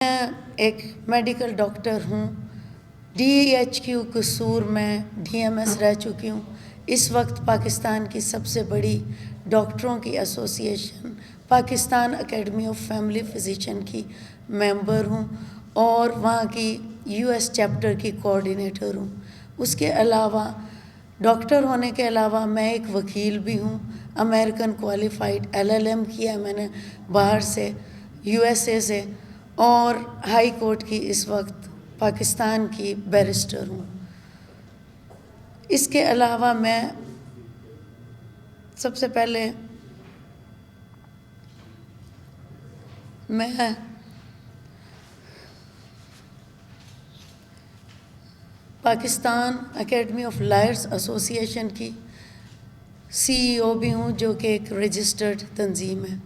میں ایک medical doctor ہوں، DHQ قصور میں DMS رہ چکی ہوں۔ اس وقت پاکستان کی سب سے بڑی ڈاکٹروں کی ایسوسی ایشن Pakistan academy of family physician کی ممبر ہوں اور وہاں کی US چیپٹر کی کوآرڈینیٹر ہوں۔ اس کے علاوہ ڈاکٹر ہونے کے علاوہ میں ایک وکیل بھی ہوں۔ امریکن کوالیفائڈ LLM کیا ہے میں نے باہر سے USA سے، اور ہائی کورٹ کی اس وقت پاکستان کی بیرسٹر ہوں۔ اس کے علاوہ میں سب سے پہلے پاکستان اکیڈمی آف لائرز ایسوسی ایشن کی CEO بھی ہوں، جو کہ ایک رجسٹرڈ تنظیم ہے۔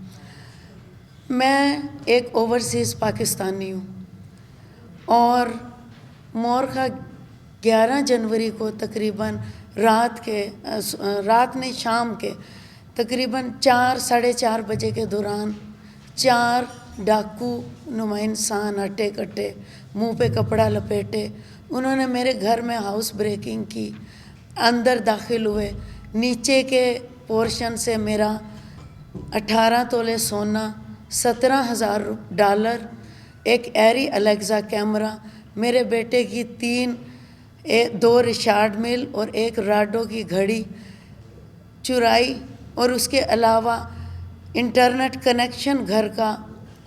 میں ایک اوورسیز پاکستانی ہوں اور مورخہ 11 جنوری کو تقریباً شام کے تقریباً 4 ساڑھے 4 بجے کے دوران 4 ڈاکو نما انسان ہٹے کٹے، منہ پہ کپڑا لپیٹے، انہوں نے میرے گھر میں ہاؤس بریکنگ کی، اندر داخل ہوئے، نیچے کے پورشن سے میرا 18 تولے سونا، $17,000، ایک ایری الیگزا کیمرہ، میرے بیٹے کی 2 ریچارڈ مل اور ایک راڈو کی گھڑی چرائی، اور اس کے علاوہ انٹرنیٹ کنیکشن گھر کا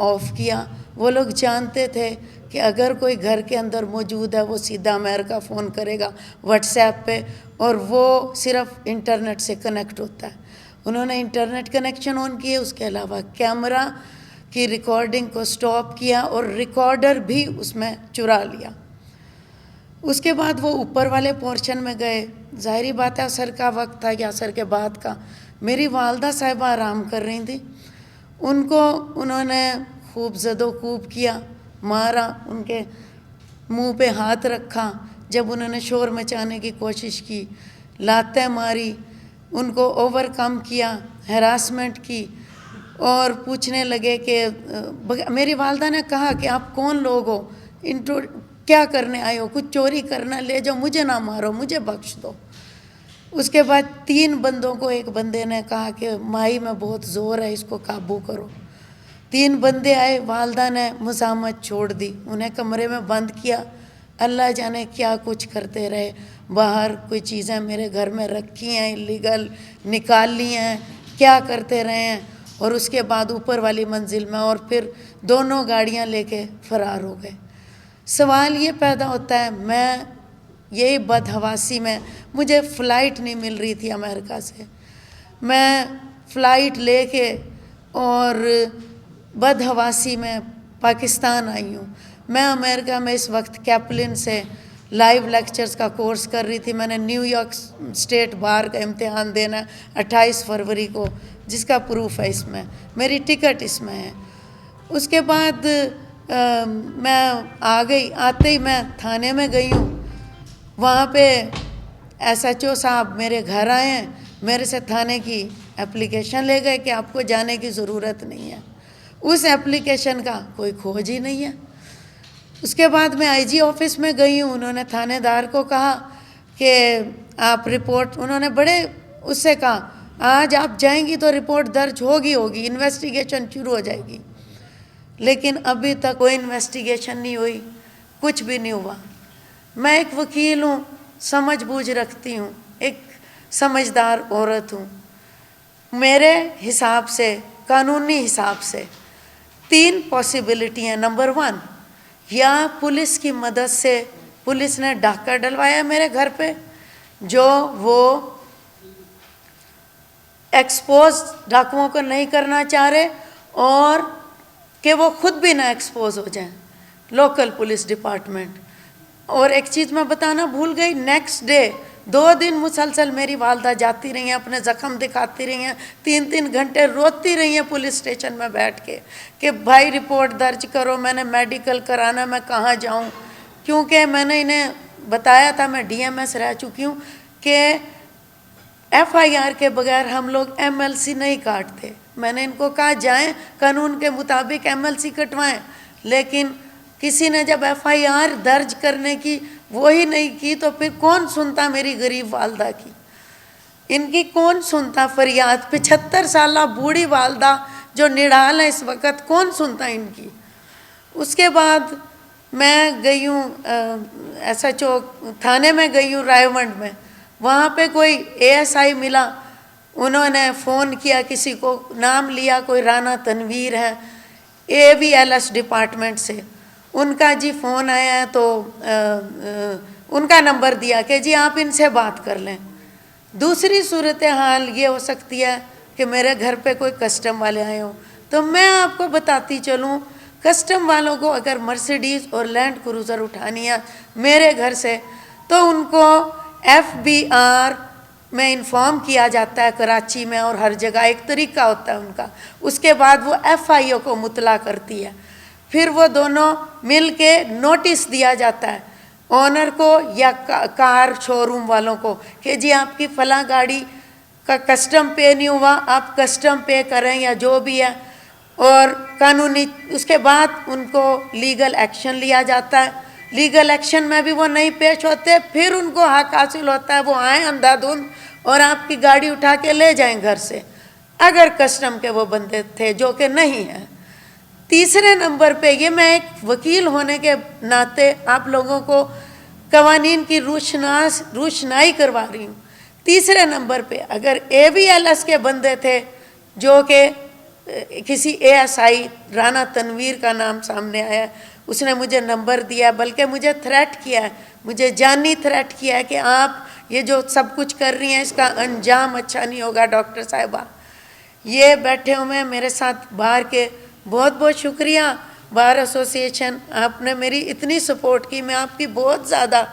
آف کیا۔ وہ لوگ جانتے تھے کہ اگر کوئی گھر کے اندر موجود ہے وہ سیدھا امریکہ فون کرے گا واٹس ایپ پہ، اور وہ صرف انٹرنیٹ سے کنیکٹ ہوتا ہے۔ انہوں نے انٹرنیٹ کنیکشن آن کیے، اس کے علاوہ کیمرہ کی ریکارڈنگ کو سٹاپ کیا اور ریکارڈر بھی اس میں چرا لیا۔ اس کے بعد وہ اوپر والے پورشن میں گئے، ظاہری بات ہے عصر کا وقت تھا یا عصر کے بعد کا، میری والدہ صاحبہ آرام کر رہی تھیں، ان کو انہوں نے خوب زد و کوب کیا، مارا، ان کے منہ پہ ہاتھ رکھا، جب انہوں نے شور مچانے کی کوشش کی لاتیں ماری، ان کو اوور کم کیا، ہراسمنٹ کی، اور پوچھنے لگے کہ میری والدہ نے کہا کہ آپ کون لوگ ہو، کیا کرنے آئے ہو، کچھ چوری کرنا، لے جاؤ، مجھے نہ مارو، مجھے بخش دو۔ اس کے بعد 3 بندوں کو ایک بندے نے کہا کہ مائی میں بہت زور ہے، اس کو قابو کرو۔ 3 بندے آئے، والدہ نے مزاحمت چھوڑ دی، انہیں کمرے میں بند کیا، اللہ جانے کیا کچھ کرتے رہے، باہر کوئی چیزیں میرے گھر میں رکھی ہیں اللیگل، نکال لی ہیں، کیا کرتے رہے ہیں، اور اس کے بعد اوپر والی منزل میں، اور پھر دونوں گاڑیاں لے کے فرار ہو گئے۔ سوال یہ پیدا ہوتا ہے، میں یہی بدحواسی میں، مجھے فلائٹ نہیں مل رہی تھی امریکہ سے، میں فلائٹ لے کے اور بدحواسی میں پاکستان آئی ہوں۔ میں امریکہ میں اس وقت کیپلن سے لائیو لیکچرز کا کورس کر رہی تھی، میں نے نیو یارک اسٹیٹ بار کا امتحان دینا ہے 28 فروری کو، جس کا پروف ہے اس میں، میری ٹکٹ اس میں ہے۔ اس کے بعد میں آتے ہی میں تھانے میں گئی ہوں، وہاں پہ SHO صاحب میرے گھر آئے ہیں، میرے سے تھانے کی اپلیکیشن لے گئے کہ آپ کو جانے کی ضرورت نہیں ہے، اس اپلیکیشن کا کوئی کھوج ہی نہیں ہے۔ اس کے بعد میں IG آفس میں گئی ہوں، انہوں نے تھانے دار کو کہا کہ آپ رپورٹ، انہوں نے بڑے اس سے کہا آج آپ جائیں گی تو رپورٹ درج ہوگی انویسٹیگیشن شروع ہو جائے گی، لیکن ابھی تک کوئی انویسٹیگیشن نہیں ہوئی، کچھ بھی نہیں ہوا۔ میں ایک وکیل ہوں، سمجھ بوجھ رکھتی ہوں، ایک سمجھدار عورت ہوں، میرے حساب سے، قانونی حساب سے 3 پاسبلٹی ہیں۔ نمبر 1، یا پولیس کی مدد سے پولیس نے ڈاکہ ڈلوایا میرے گھر پہ، جو وہ ایکسپوز ڈاکوؤں کو نہیں کرنا چاہ رہے، اور کہ وہ خود بھی نہ ایکسپوز ہو جائیں، لوکل پولیس ڈپارٹمنٹ۔ اور ایک چیز میں بتانا بھول گئی، نیکسٹ ڈے 2 دن مسلسل میری والدہ جاتی رہی ہیں، اپنے زخم دکھاتی رہی ہیں، 3 گھنٹے روتی رہی ہیں پولیس اسٹیشن میں بیٹھ کے کہ بھائی رپورٹ درج کرو، میں نے میڈیکل کرانا، میں کہاں جاؤں، کیونکہ میں نے انہیں بتایا تھا میں DMS رہ چکی ہوں کہ FIR کے بغیر ہم لوگ MLC نہیں کاٹتے۔ میں نے ان کو کہا جائیں قانون کے مطابق MLC کٹوائیں، لیکن کسی نے جب FIR درج کرنے کی وہی نہیں کی تو پھر کون سنتا میری غریب والدہ کی؟ ان کی کون سنتا فریاد؟ 75 سالہ بوڑھی والدہ جو نڈال ہے اس وقت، کون سنتا ان کی؟ اس کے بعد میں گئی ہوں SHO تھانے میں گئی ہوں رائے منڈ میں، وہاں پہ کوئی ASI ملا، انہوں نے فون کیا، کسی کو نام لیا، کوئی رانا تنویر ہے AVLS ڈپارٹمنٹ سے، ان کا جی فون آیا ہے تو ان کا نمبر دیا کہ جی آپ ان سے بات کر لیں۔ دوسری صورتحال یہ ہو سکتی ہے کہ میرے گھر پہ کوئی کسٹم والے آئے ہوں، تو میں آپ کو بتاتی چلوں، کسٹم والوں کو اگر مرسیڈیز اور لینڈ کروزر اٹھانی ہے میرے گھر سے تو ان کو FBR میں انفارم کیا جاتا ہے کراچی میں اور ہر جگہ، ایک طریقہ ہوتا ہے ان کا، اس کے بعد وہ FIO کو مطلع کرتی ہے، پھر وہ دونوں مل کے نوٹس دیا جاتا ہے اونر کو یا کار شو روم والوں کو کہ جی آپ کی فلاں گاڑی کا کسٹم پے نہیں ہوا، آپ کسٹم پے کریں یا جو بھی ہے، اور قانونی اس کے بعد ان کو لیگل ایکشن لیا جاتا ہے۔ لیگل ایکشن میں بھی وہ نہیں پیش ہوتے، پھر ان کو حق حاصل ہوتا ہے، وہ آئیں اندھا دھند اور آپ کی گاڑی اٹھا کے لے جائیں گھر سے، اگر کسٹم کے وہ بندے تھے، جو کہ نہیں ہیں۔ تیسرے نمبر پہ، یہ میں ایک وکیل ہونے کے ناطے آپ لوگوں کو قوانین کی روشنائی کروا رہی ہوں۔ تیسرے نمبر پہ اگر AVLS کے بندے تھے، جو کہ کسی ASI رانا تنویر کا نام سامنے آیا ہے، اس نے مجھے نمبر دیا، بلکہ مجھے تھریٹ کیا ہے، مجھے جانی تھریٹ کیا ہے کہ آپ یہ جو سب کچھ کر رہی ہیں اس کا انجام اچھا نہیں ہوگا ڈاکٹر صاحبہ۔ یہ بیٹھے ہوئے میرے ساتھ باہر کے، بہت بہت شکریہ بار ایسوسی ایشن، آپ نے میری اتنی سپورٹ کی، میں آپ کی بہت زیادہ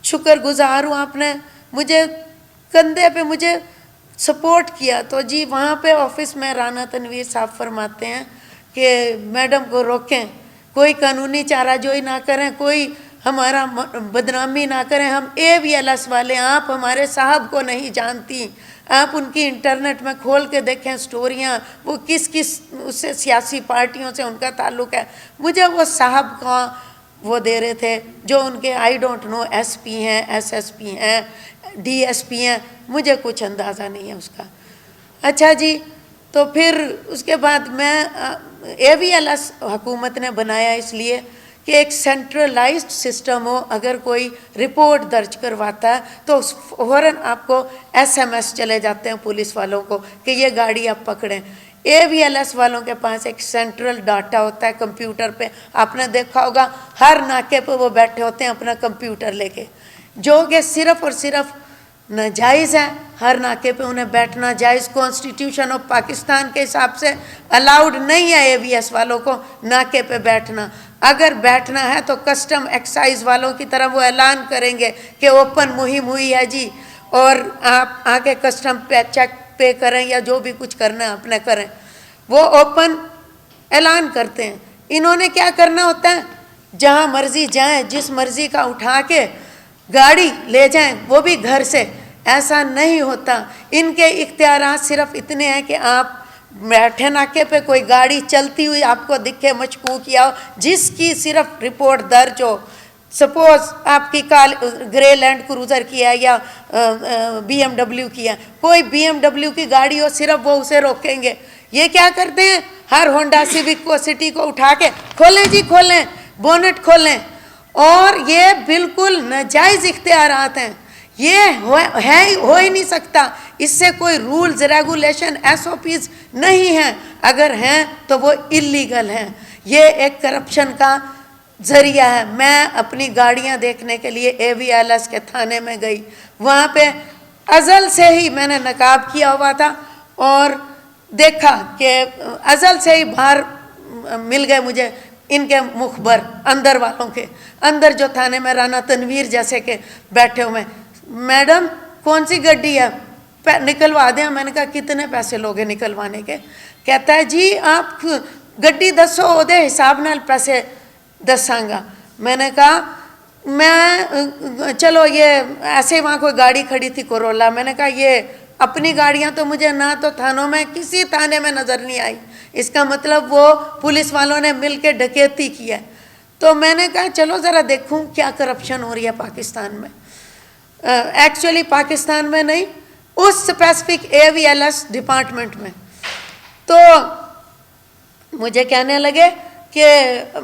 شکر گزار ہوں، آپ نے مجھے کندھے پہ مجھے سپورٹ کیا۔ تو جی وہاں پہ آفس میں رانا تنویر صاحب فرماتے ہیں کہ میڈم کو روکیں، کوئی قانونی چارہ جوئی نہ کریں، کوئی ہمارا بدنامی نہ کریں، ہم AVLS والے ہیں، آپ ہمارے صاحب کو نہیں جانتی، آپ ان کی انٹرنیٹ میں کھول کے دیکھیں سٹوریاں، وہ کس کس اس سے سیاسی پارٹیوں سے ان کا تعلق ہے۔ مجھے وہ صاحب کا وہ دے رہے تھے جو ان کے I don't know SP ہیں، SSP ہیں، DSP ہیں، مجھے کچھ اندازہ نہیں ہے اس کا۔ اچھا جی، تو پھر اس کے بعد میں AVLS حکومت نے بنایا اس لیے کہ ایک سینٹرلائزڈ سسٹم ہو، اگر کوئی رپورٹ درج کرواتا ہے تو فوراً آپ کو SMS چلے جاتے ہیں پولیس والوں کو کہ یہ گاڑی آپ پکڑیں۔ AVLS والوں کے پاس ایک سینٹرل ڈاٹا ہوتا ہے کمپیوٹر پہ، آپ نے دیکھا ہوگا ہر ناکے پہ وہ بیٹھے ہوتے ہیں اپنا کمپیوٹر لے کے، جو کہ صرف اور صرف ناجائز ہے، ہر ناکے پہ انہیں بیٹھنا جائز، کانسٹیٹیوشن آف پاکستان کے حساب سے الاؤڈ نہیں ہے AVS والوں کو ناکے پہ بیٹھنا۔ اگر بیٹھنا ہے تو کسٹم ایکسائز والوں کی طرح وہ اعلان کریں گے کہ اوپن مہم ہوئی ہے جی، اور آپ آ کے کسٹم پہ چیک پے کریں یا جو بھی کچھ کرنا ہے اپنے کریں، وہ اوپن اعلان کرتے ہیں۔ انہوں نے کیا کرنا ہوتا ہے، جہاں مرضی جائیں، جس مرضی کا اٹھا کے گاڑی لے جائیں، وہ بھی گھر سے۔ ایسا نہیں ہوتا، ان کے اختیارات صرف اتنے ہیں کہ آپ بیٹھے ناکے پہ، کوئی گاڑی چلتی ہوئی آپ کو دکھے مشکوک یا جس کی صرف رپورٹ درج ہو، سپوز آپ کی گرے لینڈ کروزر کی ہے یا BMW کی ہے، کوئی BMW کی گاڑی ہو، صرف وہ اسے روکیں گے۔ یہ کیا کرتے ہیں، ہر ہونڈا سیوک کو، سٹی کو اٹھا کے کھولیں جی، کھولیں بونٹ کھولیں، اور یہ بالکل ناجائز اختیارات ہیں، یہ ہو ہی نہیں سکتا، اس سے کوئی رولز ریگولیشن SOPs نہیں ہیں، اگر ہیں تو وہ اللیگل ہیں، یہ ایک کرپشن کا ذریعہ ہے۔ میں اپنی گاڑیاں دیکھنے کے لیے AVLS کے تھانے میں گئی، وہاں پہ ازل سے ہی میں نے نقاب کیا ہوا تھا اور دیکھا کہ ازل سے ہی باہر مل گئے مجھے ان کے مخبر اندر والوں کے، اندر جو تھانے میں رانا تنویر جیسے کہ بیٹھے ہوئے، میڈم کون سی گڈی ہے، نکلوا دیں۔ میں نے کہا کتنے پیسے لوگے نکلوانے کے؟ کہتا ہے جی آپ گڈی دسو او دے حساب نال پیسے دساں گا۔ میں نے کہا میں چلو یہ ایسے وہاں کوئی گاڑی کھڑی تھی کورولا، میں نے کہا یہ اپنی گاڑیاں تو مجھے نہ تو تھانوں میں کسی تھانے میں نظر نہیں آئی، اس کا مطلب وہ پولیس والوں نے مل کے ڈکیتی کی ہے۔ تو میں نے کہا چلو ذرا دیکھوں کیا کرپشن ہو رہی ہے پاکستان میں۔ ایکچولی پاکستان میں نہیں، اس اسپیسیفک AVLS ڈپارٹمنٹ میں۔ تو مجھے کہنے لگے کہ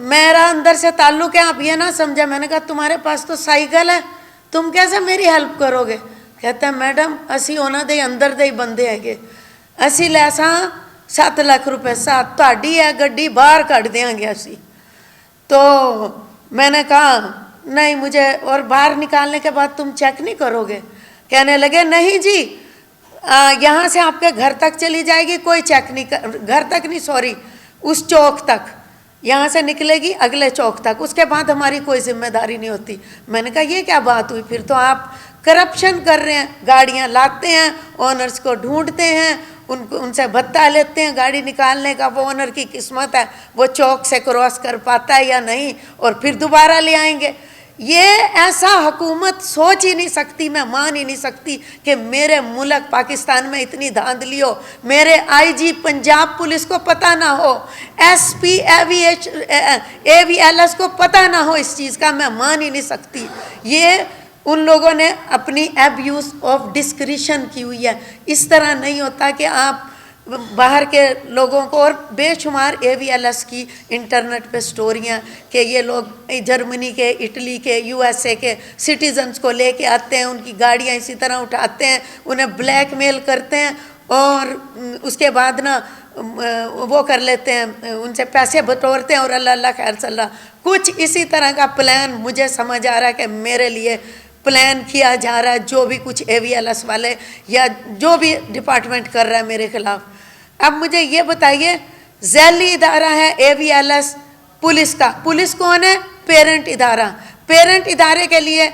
میرا اندر سے تعلق ہے، آپ یہ نہ سمجھے۔ میں نے کہا تمہارے پاس تو سائیکل ہے، تم کیسے میری ہیلپ کرو گے؟ کہتے ہیں میڈم اسی ہونا دے اندر دے بندے ہے گے، اسی لیساں 7 لاکھ روپے ساتھ تہاڈی ہے گڈی باہر کٹ دیاں گے اسی۔ تو میں نے کہا نہیں مجھے، اور باہر نکالنے کے بعد تم چیک نہیں کرو گے؟ کہنے لگے نہیں جی، یہاں سے آپ کے گھر تک چلی جائے گی، کوئی چیک نہیں، گھر تک نہیں سوری، اس چوک تک، یہاں سے نکلے گی اگلے چوک تک، اس کے بعد ہماری کوئی ذمہ داری نہیں ہوتی۔ میں نے کہا یہ کیا بات ہوئی؟ پھر تو آپ کرپشن کر رہے ہیں، گاڑیاں لاتے ہیں، اونرز کو ڈھونڈتے ہیں، ان سے بھتہ لیتے ہیں گاڑی نکالنے کا، وہ اونر کی قسمت ہے وہ چوک سے کراس کر پاتا ہے یا نہیں، اور پھر دوبارہ لے آئیں گے۔ یہ ایسا حکومت سوچ ہی نہیں سکتی، میں مان ہی نہیں سکتی کہ میرے ملک پاکستان میں اتنی دھاندلی ہو، میرے IG پنجاب پولیس کو پتہ نہ ہو، SP AVLS کو پتہ نہ ہو اس چیز کا، میں مان ہی نہیں سکتی۔ یہ ان لوگوں نے اپنی ایبیوز آف ڈسکریشن کی ہوئی ہے۔ اس طرح نہیں ہوتا کہ آپ باہر کے لوگوں کو، اور بے شمار AVLS کی انٹرنیٹ پہ سٹوریاں کہ یہ لوگ جرمنی کے، اٹلی کے، USA کے سٹیزنز کو لے کے آتے ہیں، ان کی گاڑیاں اسی طرح اٹھاتے ہیں، انہیں بلیک میل کرتے ہیں، اور اس کے بعد نا وہ کر لیتے ہیں، ان سے پیسے بٹورتے ہیں، اور اللہ اللہ خیر صلی اللہ۔ کچھ اسی طرح کا پلان مجھے سمجھ آ رہا ہے کہ میرے لیے پلان کیا جا رہا ہے، جو بھی کچھ AVLS والے یا جو بھی ڈپارٹمنٹ کر رہا ہے میرے خلاف۔ اب مجھے یہ بتائیے، ذیلی ادارہ ہے AVLS پولیس کا، پولیس کون ہے؟ پیرنٹ ادارہ۔ پیرنٹ ادارے کے لیے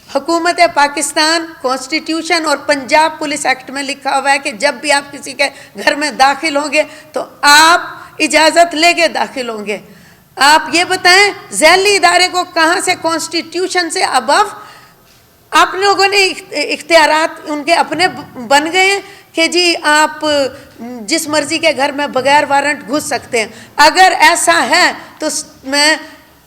حکومت پاکستان کانسٹیٹیوشن اور پنجاب پولیس ایکٹ میں لکھا ہوا ہے کہ جب بھی آپ کسی کے گھر میں داخل ہوں گے تو آپ اجازت لے کے داخل ہوں گے۔ آپ یہ بتائیں ذیلی ادارے کو کہاں سے کانسٹیٹیوشن سے ابو آپ لوگوں نے اختیارات ان کے اپنے بن گئے ہیں کہ جی آپ جس مرضی کے گھر میں بغیر وارنٹ گھس سکتے ہیں؟ اگر ایسا ہے تو میں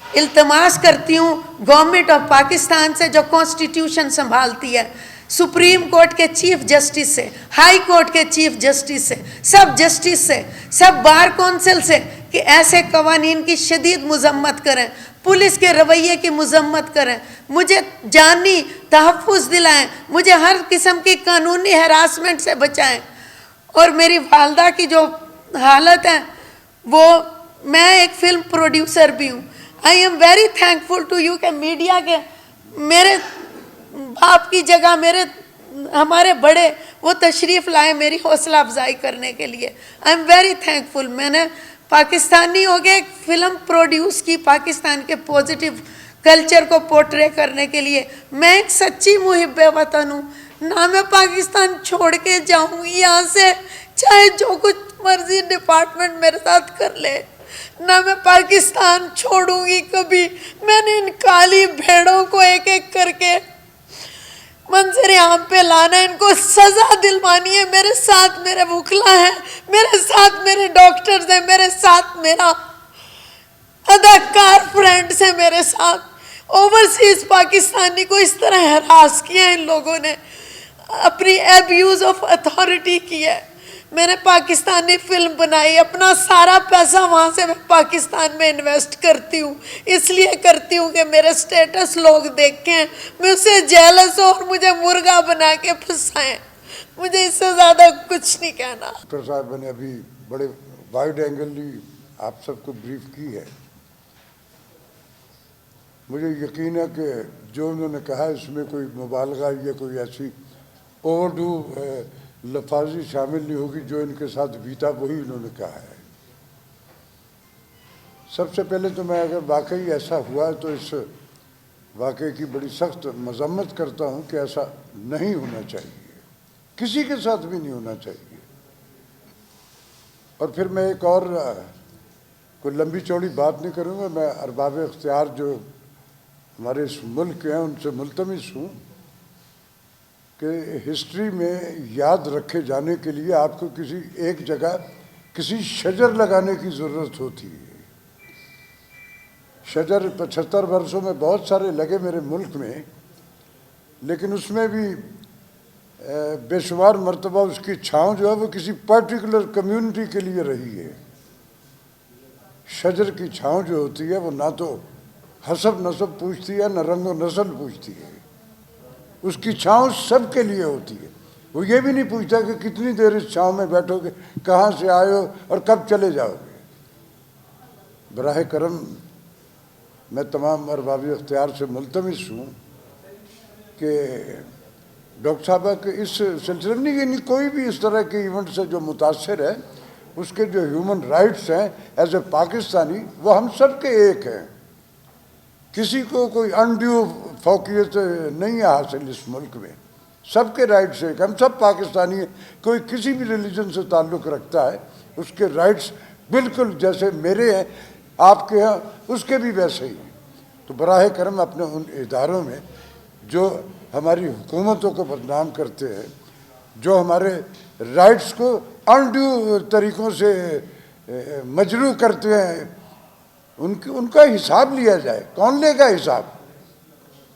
التماس کرتی ہوں گورنمنٹ آف پاکستان سے، جو کانسٹیٹیوشن سنبھالتی ہے، سپریم کورٹ کے چیف جسٹس سے، ہائی کورٹ کے چیف جسٹس سے، سب جسٹس سے، سب بار کونسل سے، کہ ایسے قوانین کی شدید مذمت کریں، پولیس کے رویے کی مذمت کریں، مجھے جانی تحفظ دلائیں، مجھے ہر قسم کی قانونی ہراسمنٹ سے بچائیں۔ اور میری والدہ کی جو حالت ہے، وہ میں ایک فلم پروڈیوسر بھی ہوں۔ I am very thankful to you کہ میڈیا کے میرے باپ کی جگہ ہمارے بڑے وہ تشریف لائے میری حوصلہ افزائی کرنے کے لیے۔ آئی ایم ویری تھینکفل۔ میں نے پاکستانی ہو کے ایک فلم پروڈیوس کی پاکستان کے پوزیٹیو کلچر کو پورٹرے کرنے کے لیے۔ میں ایک سچی محب وطن ہوں، نہ میں پاکستان چھوڑ کے جاؤں گی یہاں سے، چاہے جو کچھ مرضی ڈپارٹمنٹ میرے ساتھ کر لے، نہ میں پاکستان چھوڑوں گی کبھی۔ میں نے ان کالی بھیڑوں کو ایک ایک کر کے منظر عام پہ لانا، ان کو سزا دلوانی ہے۔ میرے ساتھ میرے وکلا ہیں، میرے ساتھ میرے ڈاکٹرز ہیں، میرے ساتھ میرا اداکار فرینڈز ہیں، میرے ساتھ اوورسیز پاکستانی کو اس طرح ہراس کیا ان لوگوں نے، اپنی ایبیوز آف اتھارٹی کی ہے۔ میں نے پاکستانی فلم بنائی، اپنا سارا پیسہ وہاں سے میں پاکستان میں انویسٹ کرتی ہوں، اس لیے کرتی ہوں کہ میرے سٹیٹس لوگ دیکھیں، میں اسے جیلس ہوں اور مجھے مرغا بنا کے پھنسائیں۔ مجھے اس سے زیادہ کچھ نہیں کہنا۔ ڈاکٹر صاحب نے ابھی بڑے وائڈ اینگلی آپ سب کو بریف کی ہے۔ مجھے یقین ہے کہ جو انہوں نے کہا اس میں کوئی مبالغہ یا کوئی ایسی اوور ڈو لفاظی شامل نہیں ہوگی۔ جو ان کے ساتھ بیتا وہی انہوں نے کہا ہے۔ سب سے پہلے تو میں اگر واقعی ایسا ہوا ہے تو اس واقعے کی بڑی سخت مذمت کرتا ہوں کہ ایسا نہیں ہونا چاہیے، کسی کے ساتھ بھی نہیں ہونا چاہیے۔ اور پھر میں ایک اور کوئی لمبی چوڑی بات نہیں کروں گا، میں ارباب اختیار جو ہمارے اس ملک کے ہیں ان سے ملتمس ہوں کہ ہسٹری میں یاد رکھے جانے کے لیے آپ کو کسی ایک جگہ کسی شجر لگانے کی ضرورت ہوتی ہے. شجر 75 برسوں میں بہت سارے لگے میرے ملک میں، لیکن اس میں بھی بے شمار مرتبہ اس کی چھاؤں جو ہے وہ کسی پرٹیکولر کمیونٹی کے لیے رہی ہے. شجر کی چھاؤں جو ہوتی ہے وہ نہ تو حسب نسب پوچھتی ہے نہ رنگ و نسل پوچھتی ہے. اس کی چھاؤں سب کے لیے ہوتی ہے. وہ یہ بھی نہیں پوچھتا کہ کتنی دیر اس چھاؤں میں بیٹھو گے، کہاں سے آئے ہو اور کب چلے جاؤ گے. براہ کرم میں تمام ارباب اختیار سے ملتمس ہوں کہ ڈاکٹر صاحبہ کے اس سلسلے میں یعنی کوئی بھی اس طرح کے ایونٹ سے جو متاثر ہے، اس کے جو ہیومن رائٹس ہیں ایز اے پاکستانی، وہ ہم سب کے ایک ہیں. کسی کو کوئی انڈیو فوقیت نہیں ہے حاصل اس ملک میں. سب کے رائٹس ایک، ہم سب پاکستانی ہیں. کوئی کسی بھی ریلیجن سے تعلق رکھتا ہے، اس کے رائٹس بالکل جیسے میرے ہیں آپ کے ہیں اس کے بھی ویسے ہی ہیں. تو براہ کرم اپنے ان اداروں میں جو ہماری حکومتوں کو بدنام کرتے ہیں، جو ہمارے رائٹس کو انڈیو طریقوں سے مجروح کرتے ہیں، ان کا حساب لیا جائے. کون لے گا حساب؟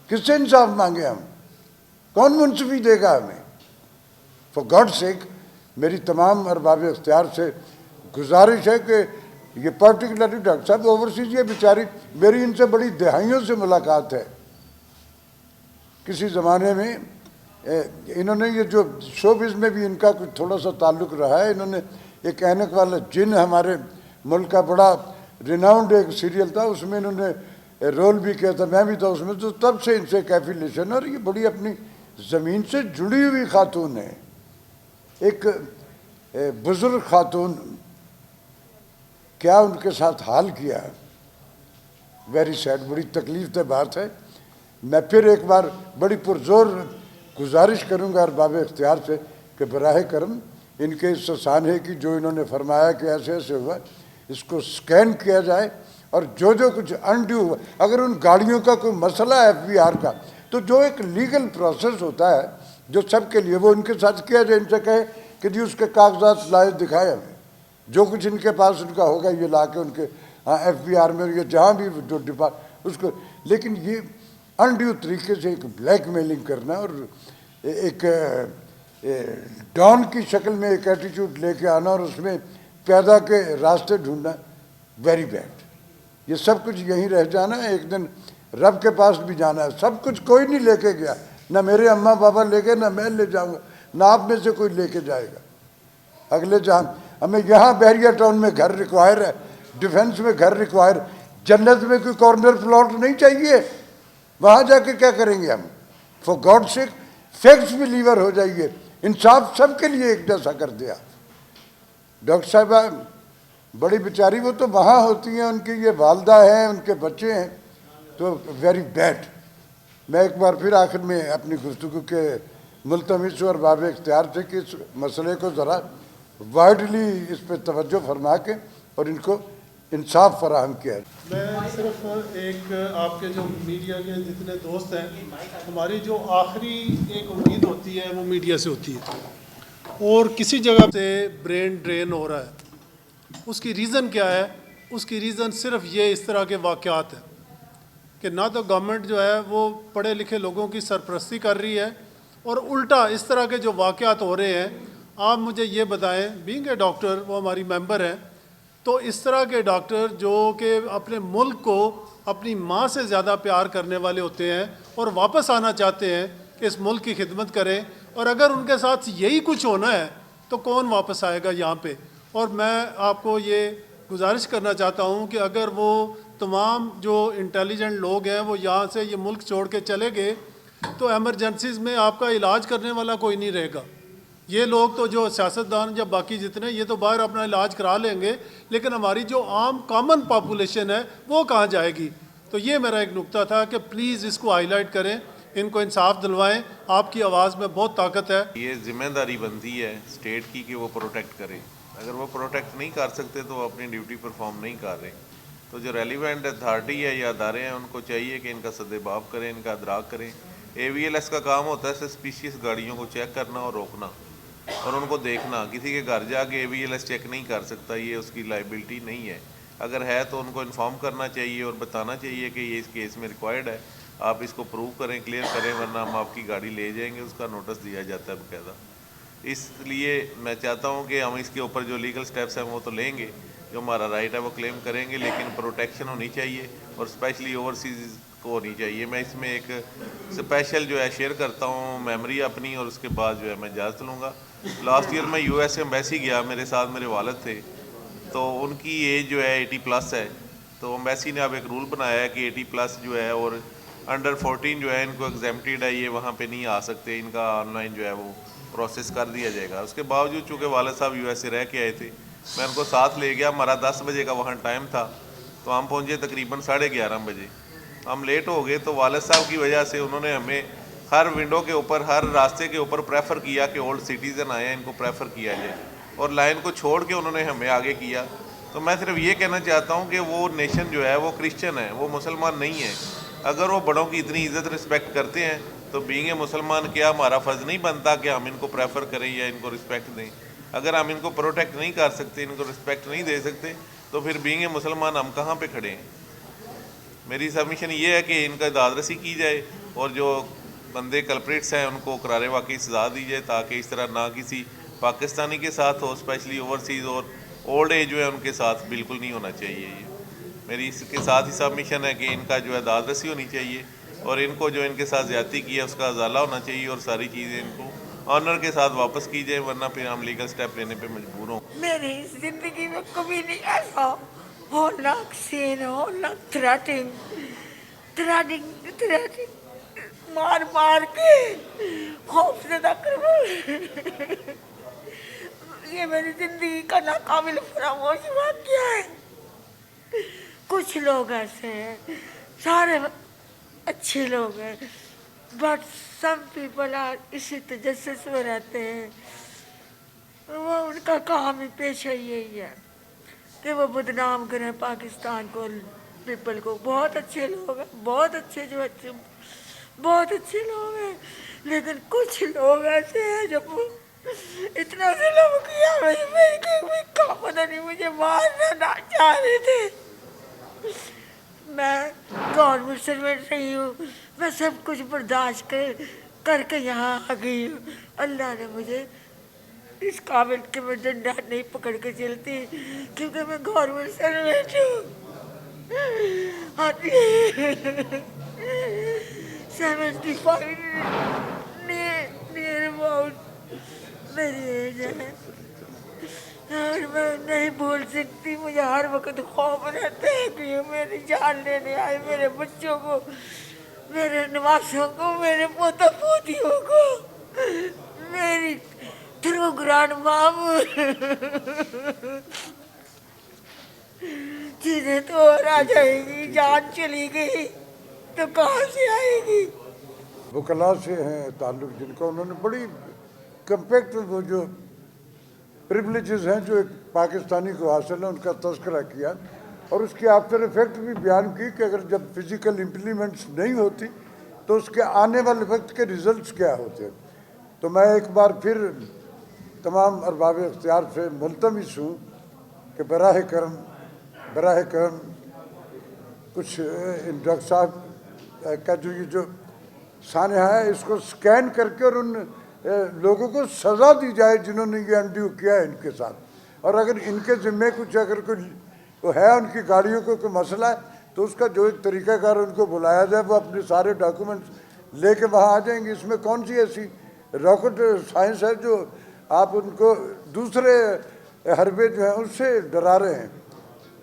کس سے انصاف مانگے ہم؟ کون منصفی دے گا ہمیں؟ فار گاڈ سیک میری تمام ارباب اختیار سے گزارش ہے کہ یہ پرٹیکولرلی ڈاکٹر صاحب اوورسیز، یہ بیچاری میری ان سے بڑی دہائیوں سے ملاقات ہے. کسی زمانے میں انہوں نے یہ جو شوبز میں بھی ان کا کچھ تھوڑا سا تعلق رہا ہے، انہوں نے ایک اینک والا جن ہمارے ملک کا بڑا ریناؤنڈ ایک سیریل تھا، اس میں انہوں نے رول بھی کیا تھا، میں بھی تھا اس میں. تو تب سے ان سے ایفیلیشن، اور یہ بڑی اپنی زمین سے جڑی ہوئی خاتون ہے. ایک بزرگ خاتون، کیا ان کے ساتھ حال کیا، ویری سیڈ، بڑی تکلیف دہ بات ہے. میں پھر ایک بار بڑی پرزور گزارش کروں گا ارباب اختیار سے کہ براہ کرم ان کے اس سانحے کی جو انہوں نے فرمایا کہ ایسے ایسے ہوا، اس کو سکین کیا جائے. اور جو کچھ انڈیو ہوا، اگر ان گاڑیوں کا کوئی مسئلہ ہے FBR کا، تو جو ایک لیگل پروسیس ہوتا ہے جو سب کے لیے، وہ ان کے ساتھ کیا جائے. ان سے کہے کہ جی اس کے کاغذات لائے دکھائے ہمیں، جو کچھ ان کے پاس ان کا ہوگا یہ لا کے ان کے FBR میں یا جہاں بھی جو اس کو. لیکن یہ انڈیو طریقے سے ایک بلیک میلنگ کرنا اور ایک ڈان کی شکل میں ایک ایٹیٹیوڈ لے کے آنا اور اس میں پیدا کے راستے ڈھونڈنا، ویری بیڈ. یہ سب کچھ یہیں رہ جانا ہے، ایک دن رب کے پاس بھی جانا ہے. سب کچھ کوئی نہیں لے کے گیا، نہ میرے اماں بابا لے گئے، نہ میں لے جاؤں گا، نہ آپ میں سے کوئی لے کے جائے گا. اگلے جہاں ہمیں یہاں بحریہ ٹاؤن میں گھر ریکوائر ہے، ڈیفنس میں گھر ریکوائر، جنت میں کوئی کارنر پلاٹ نہیں چاہیے. وہاں جا کے کیا کریں گے ہم؟ For God sake facts believer ہو جائیے. انصاف سب کے لیے ایک جیسا کر دیا. ڈاکٹر صاحبہ بڑی بیچاری، وہ تو وہاں ہوتی ہیں، ان کی یہ والدہ ہیں، ان کے بچے ہیں، تو ویری بیڈ. میں ایک بار پھر آخر میں اپنی گفتگو کے ملتمس اور باب اختیار سے کہ اس مسئلے کو ذرا وائڈلی اس پہ توجہ فرما کے اور ان کو انصاف فراہم کیا. میں صرف ایک آپ کے جو میڈیا کے جتنے دوست ہیں، ہماری جو آخری ایک امید ہوتی ہے وہ میڈیا سے ہوتی ہے، اور کسی جگہ سے برین ڈرین ہو رہا ہے. اس کی ریزن کیا ہے؟ اس کی ریزن صرف یہ اس طرح کے واقعات ہیں کہ نہ تو گورنمنٹ جو ہے وہ پڑھے لکھے لوگوں کی سرپرستی کر رہی ہے، اور الٹا اس طرح کے جو واقعات ہو رہے ہیں. آپ مجھے یہ بتائیں، بینگ اے ڈاکٹر، وہ ہماری ممبر ہیں، تو اس طرح کے ڈاکٹر جو کہ اپنے ملک کو اپنی ماں سے زیادہ پیار کرنے والے ہوتے ہیں اور واپس آنا چاہتے ہیں کہ اس ملک کی خدمت کریں، اور اگر ان کے ساتھ یہی کچھ ہونا ہے تو کون واپس آئے گا یہاں پہ؟ اور میں آپ کو یہ گزارش کرنا چاہتا ہوں کہ اگر وہ تمام جو انٹیلیجنٹ لوگ ہیں وہ یہاں سے یہ ملک چھوڑ کے چلے گئے تو ایمرجنسیز میں آپ کا علاج کرنے والا کوئی نہیں رہے گا. یہ لوگ تو جو سیاستدان یا باقی جتنے، یہ تو باہر اپنا علاج کرا لیں گے، لیکن ہماری جو عام کامن پاپولیشن ہے وہ کہاں جائے گی؟ تو یہ میرا ایک نکتہ تھا کہ پلیز اس کو ہائی لائٹ کریں، ان کو انصاف دلوائیں. آپ کی آواز میں بہت طاقت ہے. یہ ذمہ داری بنتی ہے اسٹیٹ کی کہ وہ پروٹیکٹ کرے. اگر وہ پروٹیکٹ نہیں کر سکتے تو وہ اپنی ڈیوٹی پرفارم نہیں کر رہے. تو جو ریلیونٹ اتھارٹی ہے یا ادارے ہیں، ان کو چاہیے کہ ان کا سد باب کریں، ان کا ادراک کریں AVLS کا کام ہوتا ہے سسپیشیس گاڑیوں کو چیک کرنا اور روکنا اور ان کو دیکھنا. کسی کے گھر جا کے AVLS چیک نہیں کر سکتا, یہ اس کی لائبلٹی نہیں ہے. اگر ہے تو ان کو انفارم کرنا چاہیے اور بتانا چاہیے کہ یہ اس کیس میں ریکوائرڈ ہے, آپ اس کو پروو کریں, کلیئر کریں, ورنہ ہم آپ کی گاڑی لے جائیں گے. اس کا نوٹس دیا جاتا ہے باقاعدہ. اس لیے میں چاہتا ہوں کہ ہم اس کے اوپر جو لیگل سٹیپس ہیں وہ تو لیں گے, جو ہمارا رائٹ ہے وہ کلیم کریں گے, لیکن پروٹیکشن ہونی چاہیے اور اسپیشلی اوورسیز کو ہونی چاہیے. میں اس میں ایک اسپیشل جو ہے شیئر کرتا ہوں میموری اپنی, اور اس کے بعد جو ہے میں اجازت لوں گا. لاسٹ ایئر میں USA ایمبیسی گیا, میرے ساتھ میرے والد تھے, تو ان کی ایج جو ہے 80+ ہے. تو ایمبیسی نے اب ایک رول بنایا ہے کہ 80+ جو ہے اور انڈر 14 جو ہے ان کو ایگزیمپٹیڈ ہے, یہ وہاں پہ نہیں آ سکتے, ان کا آن لائن جو ہے وہ پروسیس کر دیا جائے گا. اس کے باوجود چونکہ والد صاحب USA رہ کے آئے تھے, میں ان کو ساتھ لے گیا. ہمارا 10 بجے کا وہاں ٹائم تھا, تو ہم پہنچے تقریباً 11:30 بجے. ہم لیٹ ہو گئے, تو والد صاحب کی وجہ سے انہوں نے ہمیں ہر ونڈو کے اوپر, ہر راستے کے اوپر پریفر کیا کہ اولڈ سٹیزن آئے ہیں, ان کو پریفر کیا جائے, اور لائن کو چھوڑ کے انہوں نے ہمیں آگے کیا. تو میں صرف یہ کہنا چاہتا ہوں کہ وہ نیشن جو ہے وہ کرسچن ہے, وہ مسلمان نہیں ہے. اگر وہ بڑوں کی اتنی عزت رسپیکٹ کرتے ہیں تو بینگ اے مسلمان کیا ہمارا فرض نہیں بنتا کہ ہم ان کو پریفر کریں یا ان کو رسپیکٹ دیں؟ اگر ہم ان کو پروٹیکٹ نہیں کر سکتے, ان کو رسپیکٹ نہیں دے سکتے, تو پھر بینگ اے مسلمان ہم کہاں پہ کھڑے ہیں؟ میری سبمیشن یہ ہے کہ ان کا داد رسی کی جائے, اور جو بندے کلپریٹس ہیں ان کو قرار واقعی سزا دی جائے, تاکہ اس طرح نہ کسی پاکستانی کے ساتھ ہو, اسپیشلی اوورسیز اور اولڈ ایج جو ہے ان کے ساتھ بالکل نہیں ہونا چاہیے. یہ میری اس کے ساتھ ہی سبمیشن ہے کہ ان کا جو ہے داد رسی ہونی چاہیے, اور ان کو جو ان کے ساتھ زیادتی کی ہے اس کا ازالہ ہونا چاہیے, اور ساری چیزیں ان کو آنر کے ساتھ واپس کی جائے, ورنہ پھر ہم لیگل سٹیپ لینے پہ مجبور ہوں. میری زندگی میں کبھی نہیں ایسا ہولناک سین, ہولناک تھریٹنگ مار مار کے خوف زدہ کرو. یہ میری زندگی کا ناقابل فراموش واقعہ ہے. کچھ لوگ ایسے ہیں, سارے اچھے لوگ ہیں, بٹ سم پیپل آر اسی تجسس میں رہتے ہیں. وہ ان کا کام ہی پیشہ یہی ہے کہ وہ بدنام کریں پاکستان کو, پیپل کو. بہت اچھے لوگ ہیں, بہت اچھے, جو اچھے بہت اچھے لوگ ہیں, لیکن کچھ لوگ ایسے ہیں جب اتنا ظلم کیا, پتہ نہیں مجھے مارنا نہ چاہ رہے تھے. میں گورنمنٹ سروینٹ رہی ہوں, میں سب کچھ برداشت کر کے یہاں آ گئی ہوں. اللہ نے مجھے اس قابل کہ میں ڈنڈا نہیں پکڑ کے چلتی, کیونکہ میں گورنمنٹ سروینٹ ہوں. 75 نیئر اباؤٹ میری ایج ہے, اور میں نہیں بھول سکتی. مجھے ہر وقت خوف رہتا ہے کہ یہ میری جان لینے آئے, میرے بچوں کو, میرے نواسوں کو, میرے پوتا پوتیوں کو, میری تھرو گرانڈ مام. چیزیں تو اور آ جائے گی, جان چلی گئی تو کہاں سے آئے گی؟ وکلا سے ہیں تعلق جن کا, انہوں نے بڑی کمپیکٹ وہ جو پریولیجز ہیں جو ایک پاکستانی کو حاصل ہیں ان کا تذکرہ کیا, اور اس کی آفٹر افیکٹ بھی بیان کی کہ اگر جب فزیکل امپلیمنٹس نہیں ہوتی تو اس کے آنے والے وقت کے ریزلٹس کیا ہوتے ہیں. تو میں ایک بار پھر تمام ارباب اختیار سے ملتمس ہوں کہ براہ کرم کچھ ڈاکٹر صاحب کا جو سانحہ ہے اس کو سکین کر کے اور ان لوگوں کو سزا دی جائے جنہوں نے یہ انڈیو کیا ہے ان کے ساتھ. اور اگر ان کے ذمے کچھ اگر کوئی ہے, ان کی گاڑیوں کو کوئی مسئلہ ہے, تو اس کا جو ایک طریقہ کار ان کو بلایا جائے, وہ اپنے سارے ڈاکومنٹس لے کے وہاں آ جائیں گے. اس میں کون سی ایسی راکٹ سائنس ہے جو آپ ان کو دوسرے حربے جو ہیں اس سے ڈرا رہے ہیں؟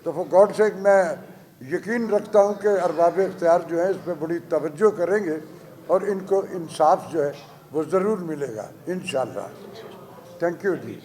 تو فار گاڈ سیک میں یقین رکھتا ہوں کہ ارباب اختیار جو ہیں اس پہ بڑی توجہ کریں گے, اور ان کو انصاف جو ہے وہ ضرور ملے گا انشاءاللہ. Thank you G.